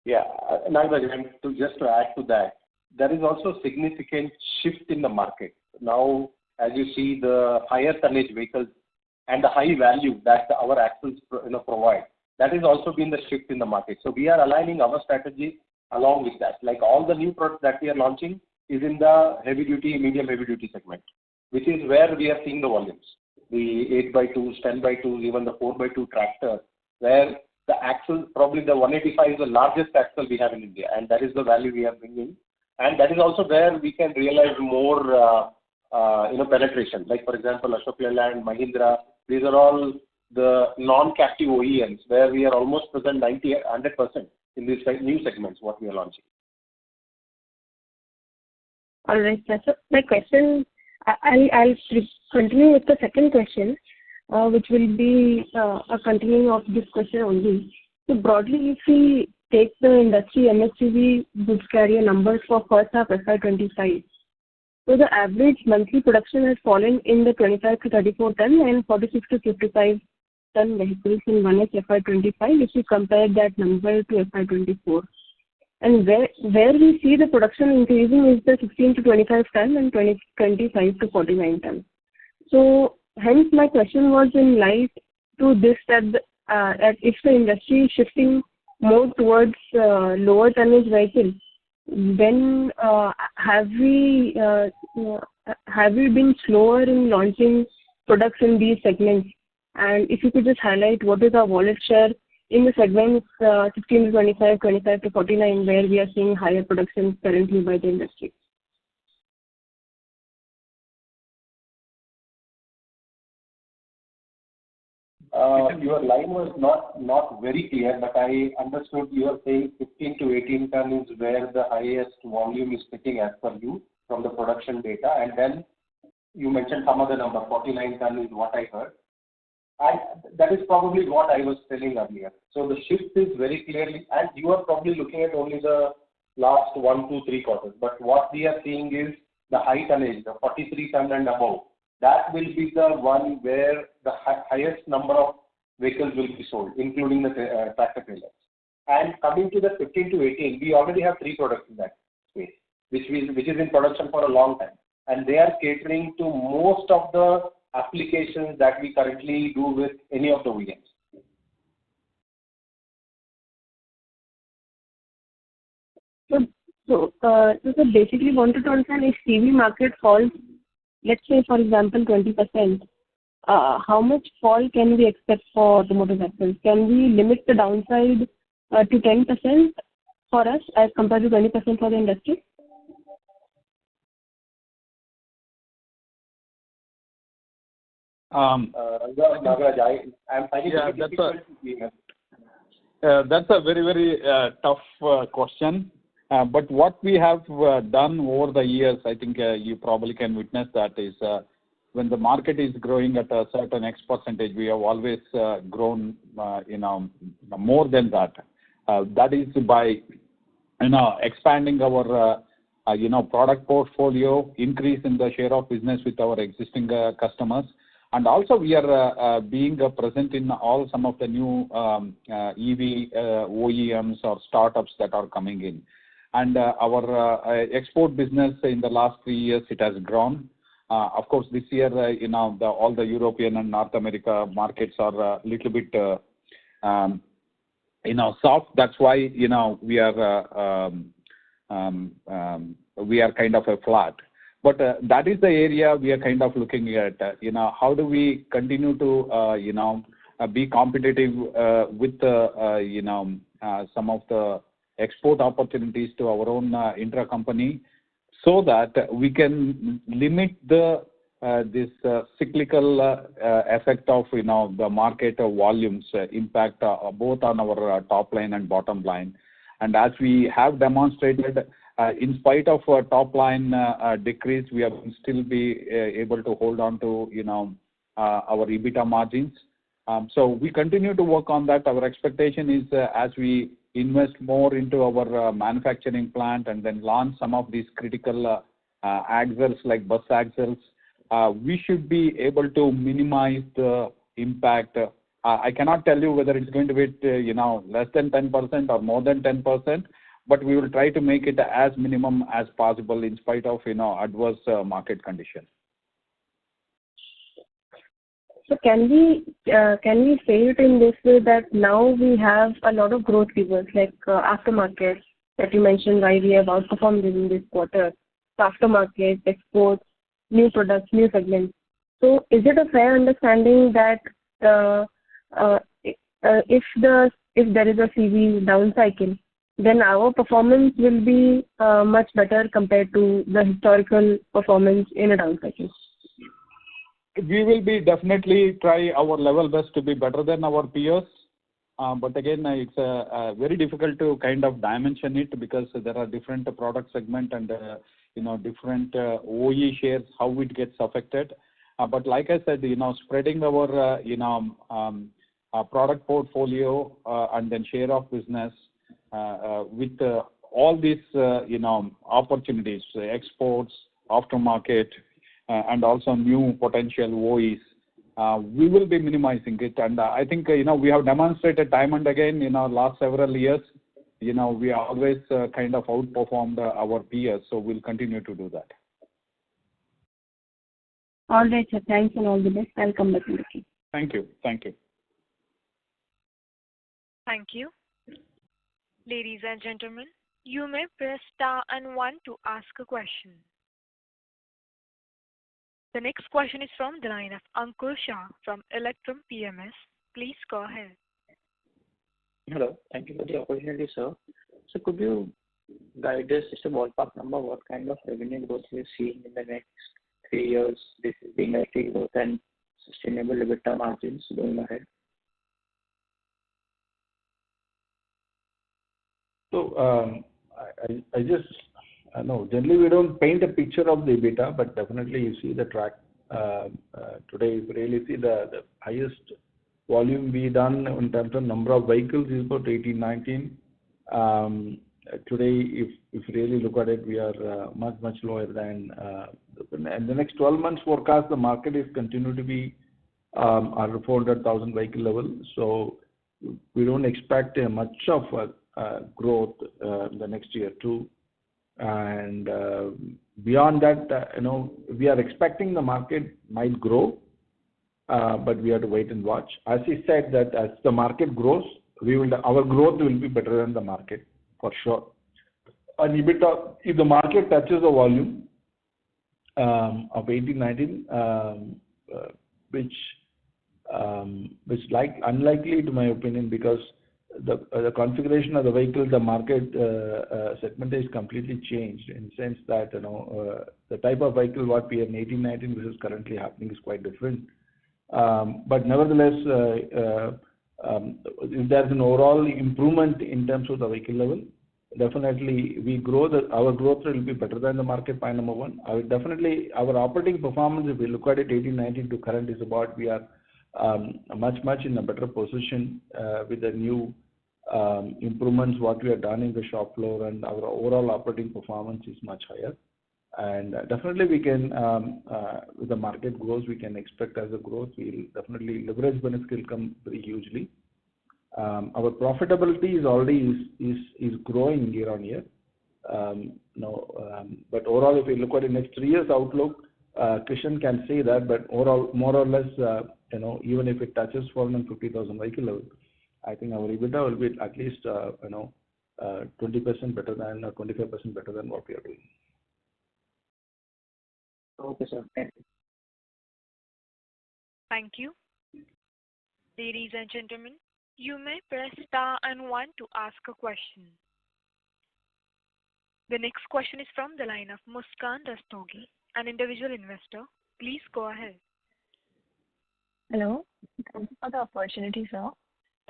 Yeah, Nagaraj, just to add to that, there is also significant shift in the market. Now, as you see, the higher tonnage vehicles and the high value that our axles provide, that has also been the shift in the market. So we are aligning our strategy along with that. Like all the new products that we are launching is in the heavy duty, medium heavy duty segment, which is where we are seeing the volumes. The 8x2s, 10x2s, even the 4x2 tractor, where the axle, probably the 185 is the largest axle we have in India, and that is the value we are bringing. And that is also where we can realize more, penetration. Like for example, Ashok Leyland, Mahindra, these are all the non-captive OEMs where we are almost present 100% in these new segments what we are launching. All right, sir. So my question, I'll continue with the second question, which will be a continuing of this question only. So broadly, if we take the industry MHCV goods carrier numbers for first half FY25, so the average monthly production has fallen in the 25 to 34 ton and 46 to 55 ton vehicles in 1H FY25 if we compare that number to FY24. And where we see the production increasing is the 16 to 25 ton and 25 to 49 ton. So hence my question was in light to this that if the industry is shifting more towards lower tonnage vehicles, then have we been slower in launching products in these segments? And if you could just highlight what is our wallet share in the segments 16 to 25, 25 to 49, where we are seeing higher production currently by the industry. Your line was not very clear, but I understood you are saying 15 to 18 ton is where the highest volume is sitting as per you from the production data, and then you mentioned some other number, 49 ton is what I heard. That is probably what I was telling earlier. So the shift is very clearly, and you are probably looking at only the last 1, 2, 3 quarters, but what we are seeing is the high tonnage, the 43 ton and above. That will be the one where the highest number of vehicles will be sold, including the tractor trailers. And coming to the 15 to 18, we already have 3 products in that space, which is in production for a long time. And they are catering to most of the applications that we currently do with any of the OEMs. So basically wanted to understand if CV market falls, let's say, for example, 20%, how much fall can we expect for automotive axles? Can we limit the downside to 10% for us as compared to 20% for the industry? Nagaraj, I'm finding it difficult to that's a very, very tough question. But what we have done over the years, I think you probably can witness that, is when the market is growing at a certain X percentage, we have always grown, more than that. That is by, expanding our, product portfolio, increase in the share of business with our existing customers. And also we are being present in some of the new EV OEMs or startups that are coming in. And our export business in the last 3 years, it has grown. Of course, this year, all the European and North America markets are a little bit, soft. That's why, we are kind of a flat. But that is the area we are kind of looking at. How do we continue to, be competitive with, some of the export opportunities to our own intra-company, so that we can limit this cyclical effect of the market volumes impact both on our top line and bottom line. And as we have demonstrated, in spite of top line decrease, we have still be able to hold on to, our EBITDA margins. So we continue to work on that. Our expectation is as we invest more into our manufacturing plant and then launch some of these critical axles like bus axles, we should be able to minimize the impact. I cannot tell you whether it's going to be, less than 10% or more than 10%, but we will try to make it as minimum as possible in spite of, adverse market conditions. So can we say it in this way that now we have a lot of growth levers like aftermarket that you mentioned why we have outperformed in this quarter, aftermarket, exports, new products, new segments. So is it a fair understanding that if there is a CV down cycle, then our performance will be much better compared to the historical performance in a down cycle? We will be definitely try our level best to be better than our peers. But again, it's very difficult to kind of dimension it because there are different product segment and, different OE shares, how it gets affected. But like I said, spreading our, product portfolio and then share of business with all these, opportunities, exports, aftermarket, and also new potential OEs, we will be minimizing it. And I think, we have demonstrated time and again in our last several years, we always kind of outperformed our peers. So we'll continue to do that. All right, sir. Thanks and all the best. I'll come back in the queue. Thank you. Thank you. Thank you. Ladies and gentlemen, you may press star and 1 to ask a question. The next question is from the line of Ankur Shah from Electrum PMS. Please go ahead. Hello. Thank you for the opportunity, sir. So could you guide us just a ballpark number, what kind of revenue growth we're seeing in the next 3 years, this is being industry growth and sustainable EBITDA margins going ahead? So I just no, generally we don't paint a picture of the EBITDA, but definitely you see the track. Today, if you really see the highest volume we done in terms of number of vehicles is about 18, 19. Today, if you really look at it, we are much lower than. And the next 12 months forecast, the market is continue to be around 400,000 vehicle level. So we don't expect much of a growth the next year too. And beyond that, we are expecting the market might grow, but we have to wait and watch. As he said that as the market grows, our growth will be better than the market for sure. On EBITDA, if the market touches the volume of 18, 19, which unlikely to my opinion because the configuration of the vehicle, the market segment is completely changed in the sense that the type of vehicle what we have in 18, 19 which is currently happening is quite different. But nevertheless, if there's an overall improvement in terms of the vehicle level, definitely we grow. Our growth will be better than the market. Point number one. Our operating performance, if we look at it, 18, 19 to current is about we are much in a better position with the new improvements what we have done in the shop floor, and our overall operating performance is much higher. And definitely we can, with the market grows, we can expect as a growth, we'll definitely leverage benefit will come very hugely. Our profitability is already is growing year on year. But overall, if we look at the next 3 years outlook, Kishan can say that, but overall, more or less, even if it touches 450,000 vehicle level, I think our EBITDA will be at least 20% better than 25% better than what we are doing. Okay, sir. Thank you. Thank you. Ladies and gentlemen, you may press star and 1 to ask a question. The next question is from the line of Muskan Rastogi, an individual investor. Please go ahead. Hello. Thank you for the opportunity, sir.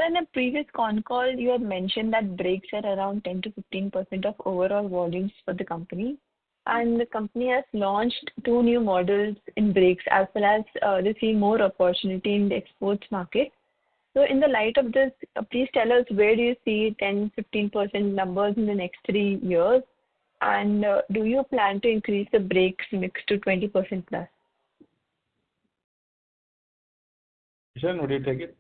So in a previous con call, you had mentioned that brakes are around 10 to 15% of overall volumes for the company. And the company has launched 2 new models in brakes as well as they see more opportunity in the exports market. So in the light of this, please tell us where do you see 10-15% numbers in the next 3 years? And do you plan to increase the brakes mix to 20% plus? Kishan, would you take it?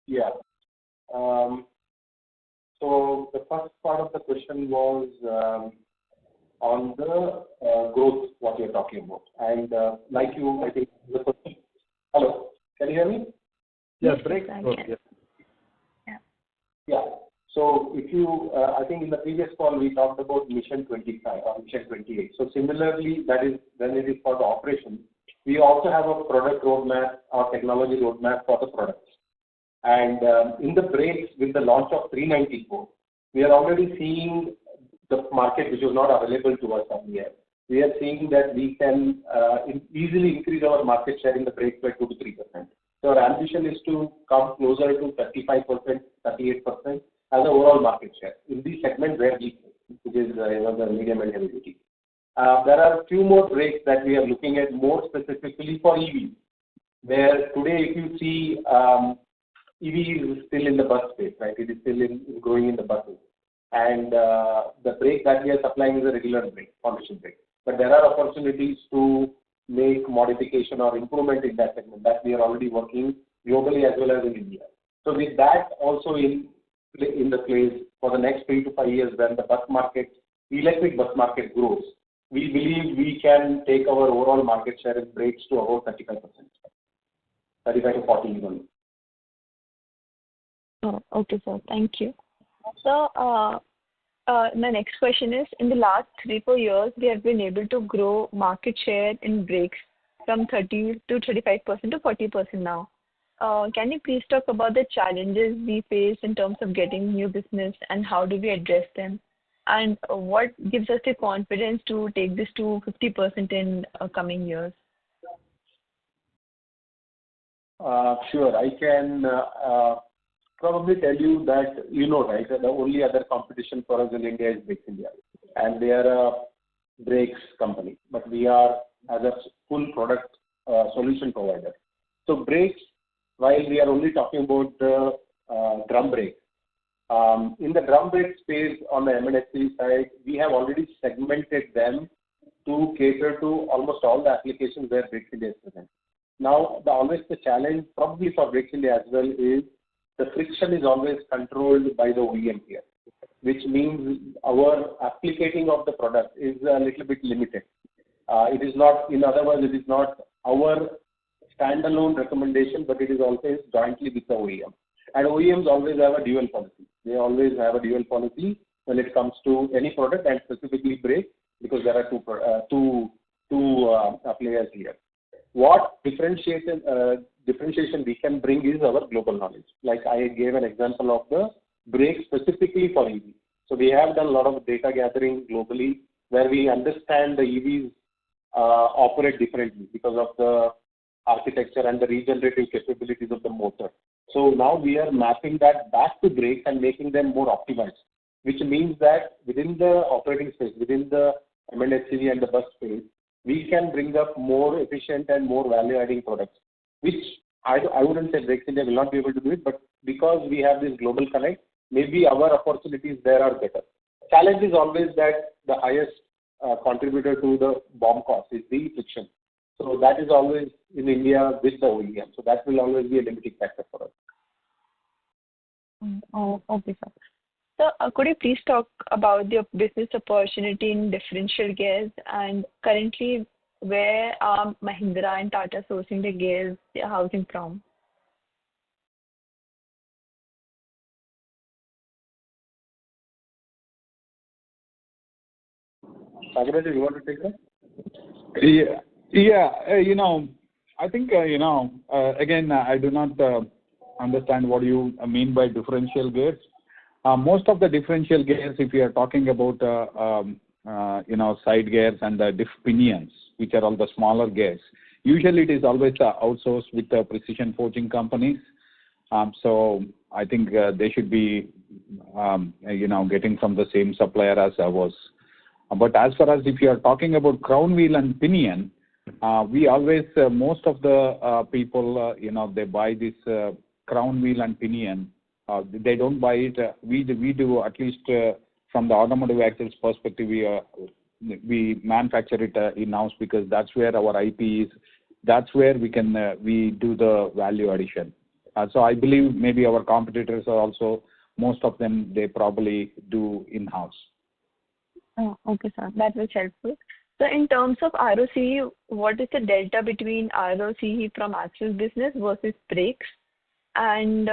Yeah. So the first part of the question was on the growth, what you're talking about. And like you, I think the question. Hello, can you hear me? Yes, brakes. Yeah. Yeah. So if you, I think in the previous call we talked about Mission 25 or Mission 28. So similarly, that is when it is for the operation, we also have a product roadmap or technology roadmap for the products. And in the brakes, with the launch of 394, we are already seeing the market which was not available to us earlier. We are seeing that we can easily increase our market share in the brakes by 2 to 3%. So our ambition is to come closer to 35%, 38% as the overall market share in the segment where we play, which is the medium and heavy duty. There are a few more brakes that we are looking at more specifically for EV, where today if you see EV is still in the bus space, right? It is still growing in the buses. And the brake that we are supplying is a regular brake, foundation brake. But there are opportunities to make modification or improvement in that segment that we are already working globally as well as in India. So with that also in the place for the next 3 to 5 years when the bus market, electric bus market grows, we believe we can take our overall market share in brakes to about 35%, 35 to 40 even. Oh, okay, sir. Thank you. So, my next question is, in the last 3-4 years, we have been able to grow market share in brakes from 30 to 35% to 40% now. Can you please talk about the challenges we face in terms of getting new business and how do we address them? And what gives us the confidence to take this to 50% in coming years? Sure, I can probably tell you that, right, the only other competition for us in India is Brakes India. And they are a brakes company, but we are as a full product solution provider. So brakes, while we are only talking about the drum brake, in the drum brake space on the M&HCV side, we have already segmented them to cater to almost all the applications where Brakes India is present. Now, always the challenge, probably for Brakes India as well, is the friction is always controlled by the OEM here, which means our applicating of the product is a little bit limited. It is not, in other words, it is not our standalone recommendation, but it is always jointly with the OEM. And OEMs always have a dual policy. They always have a dual policy when it comes to any product and specifically brake, because there are two players here. What differentiation we can bring is our global knowledge. Like I gave an example of the brake specifically for EV. So we have done a lot of data gathering globally where we understand the EVs operate differently because of the architecture and the regenerative capabilities of the motor. So now we are mapping that back to brakes and making them more optimized, which means that within the operating space, within the M&HCV and the bus space, we can bring up more efficient and more value-adding products, which I wouldn't say Brakes India will not be able to do it, but because we have this global connect, maybe our opportunities there are better. Challenge is always that the highest contributor to the BOM cost is the friction. So that is always in India with the OEM. So that will always be a limiting factor for us. Oh, okay, sir. So could you please talk about the business opportunity in differential gears and currently where are Mahindra and Tata sourcing the gears they are housing from? Nagaraj, you want to take that? I think, again, I do not understand what you mean by differential gears. Most of the differential gears, if you are talking about, side gears and the diff pinions, which are all the smaller gears, usually it is always outsourced with the precision forging companies. So I think they should be, getting from the same supplier as ours. But as far as if you are talking about crown wheel and pinion, we always, most of the people, they buy this crown wheel and pinion. They don't buy it. We do at least from the automotive axles perspective, we manufacture it in-house because that's where our IP is. That's where we do the value addition. So I believe maybe our competitors are also, most of them, they probably do in-house. Oh, okay, sir. That was helpful. So in terms of ROCE, what is the delta between ROCE from axles business versus brakes? And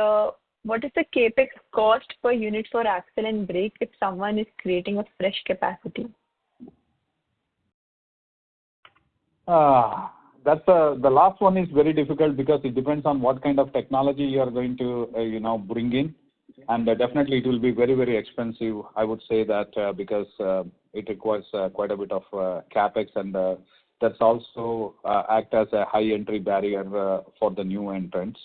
what is the capex cost per unit for axle and brake if someone is creating a fresh capacity? That's the last one is very difficult because it depends on what kind of technology you are going to, bring in. And definitely it will be very, very expensive. I would say that because it requires quite a bit of capex, and that's also act as a high entry barrier for the new entrants.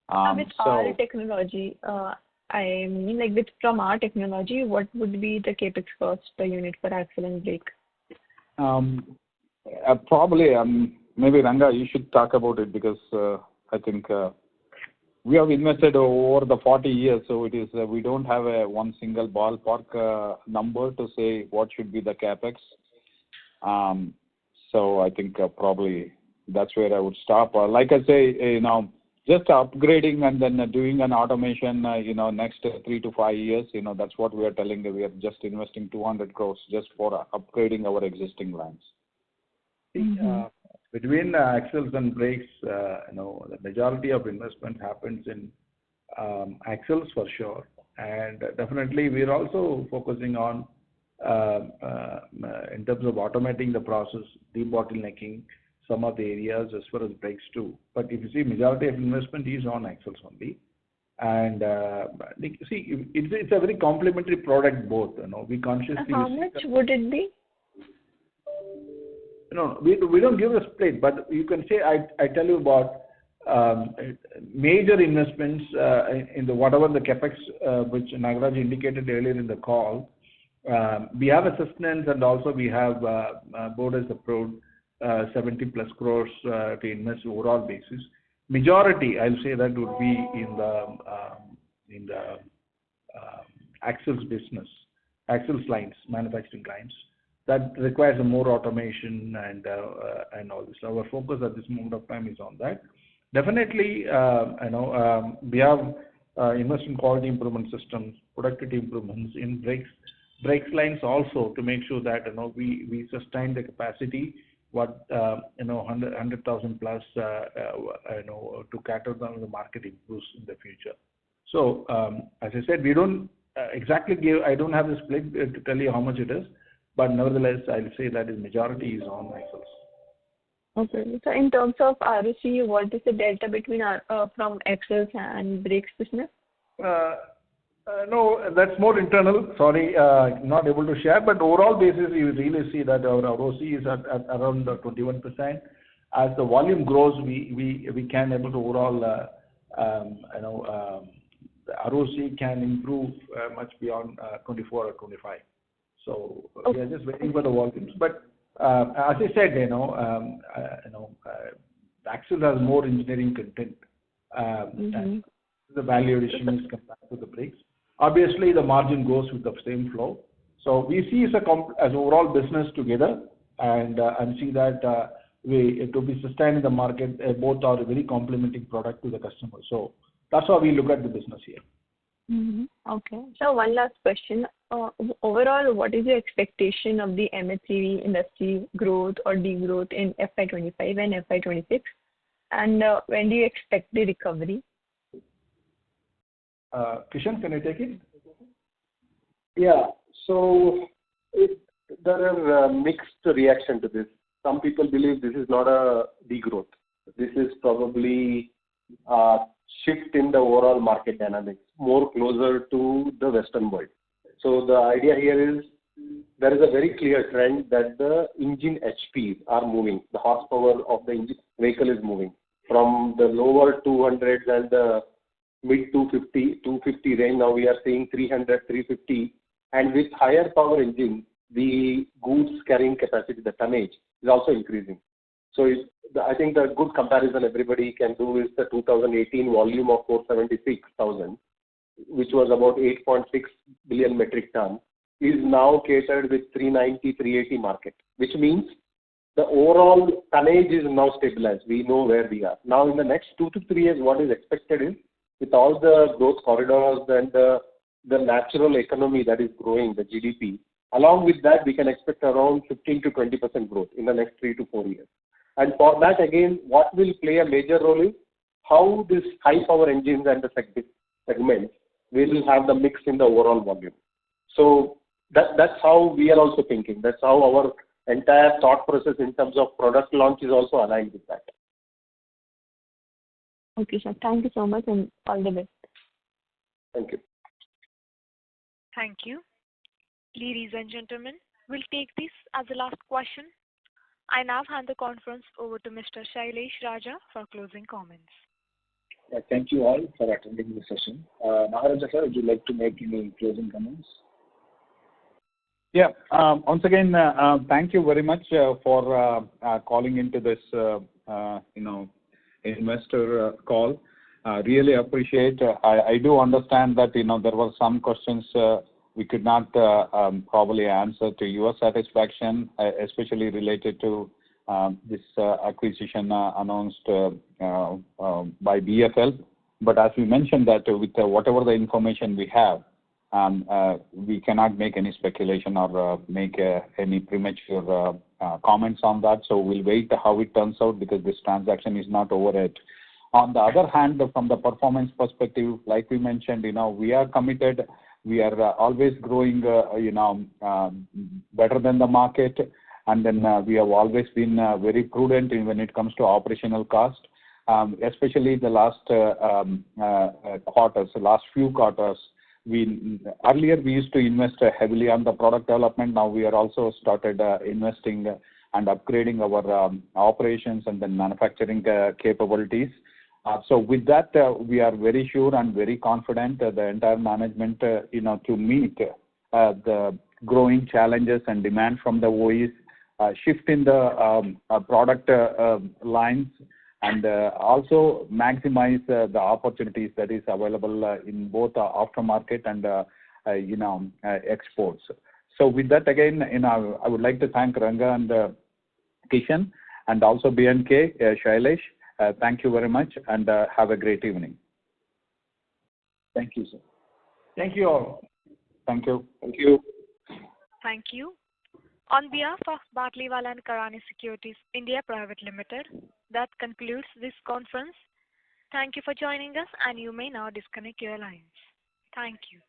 With our technology, I mean, like from our technology, what would be the capex cost per unit for axle and brake? Probably, maybe Ranga, you should talk about it because I think we have invested over the 40 years, so it is we don't have one single ballpark number to say what should be the capex. So I think probably that's where I would stop. Like I say, just upgrading and then doing an automation, next 3 to 5 years, that's what we are telling. We are just investing 200 crores just for upgrading our existing lines. Between axles and brakes, the majority of investment happens in axles for sure, and definitely we are also focusing on in terms of automating the process, debottlenecking some of the areas as far as brakes too. But if you see, majority of investment is on axles only, and see, it's a very complementary product both. We consciously. How much would it be? No, we don't give a split, but you can say I tell you about major investments in the whatever the capex which Nagaraj indicated earlier in the call. We have assistance, and also we have board has approved 70 plus crores to invest overall basis. Majority, I'll say, that would be in the axles business, axles lines, manufacturing lines. That requires more automation and all this. Our focus at this moment of time is on that. Definitely, we have invest in quality improvement systems, productivity improvements in brakes lines also, to make sure that we sustain the capacity 100,000 plus to cater down the market improves in the future. So as I said, we don't exactly give. I don't have the split to tell you how much it is. But nevertheless, I'll say that the majority is on axles. Okay. So in terms of ROCE, what is the delta between from axles and brakes business? No, that's more internal. Sorry, not able to share. But overall basis, you really see that our ROCE is at around 21%. As the volume grows, we can able to overall, the ROCE can improve much beyond 24 or 25. So we are just waiting for the volumes. But as I said, axle has more engineering content, and the value addition is compared to the brakes. Obviously, the margin goes with the same flow. So we see as overall business together, and see that to be sustained in the market, both are a very complementing product to the customer. So that's how we look at the business here. Okay. So one last question. Overall, what is your expectation of the MHCV industry growth or degrowth in FY25 and FY26? And when do you expect the recovery? Kishan, can I take it? Yeah. So there are mixed reaction to this. Some people believe this is not a degrowth. This is probably a shift in the overall market dynamics, more closer to the Western world. So the idea here is there is a very clear trend that the engine HPs are moving. The horsepower of the engine vehicle is moving from the lower 200s and the mid 250, 250 range. Now we are seeing 300, 350. And with higher power engines, the goods carrying capacity, the tonnage, is also increasing. So I think the good comparison everybody can do is the 2018 volume of 476,000, which was about 8.6 billion metric ton, is now catered with 390, 380 market, which means the overall tonnage is now stabilized. We know where we are. Now in the next 2 to 3 years, what is expected is with all the growth corridors and the natural economy that is growing, the GDP, along with that, we can expect around 15 to 20% growth in the next 3 to 4 years. And for that, again, what will play a major role is how this high power engines and the segments will have the mix in the overall volume. So that's how we are also thinking. That's how our entire thought process in terms of product launch is also aligned with that. Okay, sir. Thank you so much and all the best. Thank you. Thank you. Ladies and gentlemen, we'll take this as the last question. I now hand the conference over to Mr. Shailesh Raja for closing comments. Thank you all for attending the session. Nagaraja sir, would you like to make any closing comments? Yeah. Once again, thank you very much for calling into this, investor call. Really appreciate. I do understand that, there were some questions we could not probably answer to your satisfaction, especially related to this acquisition announced by BFL. But as we mentioned that with whatever the information we have, we cannot make any speculation or make any premature comments on that. So we'll wait how it turns out because this transaction is not over yet. On the other hand, from the performance perspective, like we mentioned, we are committed. We are always growing, better than the market. And then we have always been very prudent when it comes to operational cost, especially the last quarters, the last few quarters. Earlier we used to invest heavily on the product development. Now we are also started investing and upgrading our operations and then manufacturing capabilities. So with that, we are very sure and very confident the entire management, to meet the growing challenges and demand from the OEs, shift in the product lines, and also maximize the opportunities that is available in both aftermarket and exports. So with that, again, I would like to thank Ranga and Kishan and also B&K, Shailesh. Thank you very much and have a great evening. Thank you, sir. Thank you all. Thank you. Thank you. Thank you. On behalf of Batlivala and Karani Securities India Private Limited, that concludes this conference. Thank you for joining us and you may now disconnect your lines. Thank you.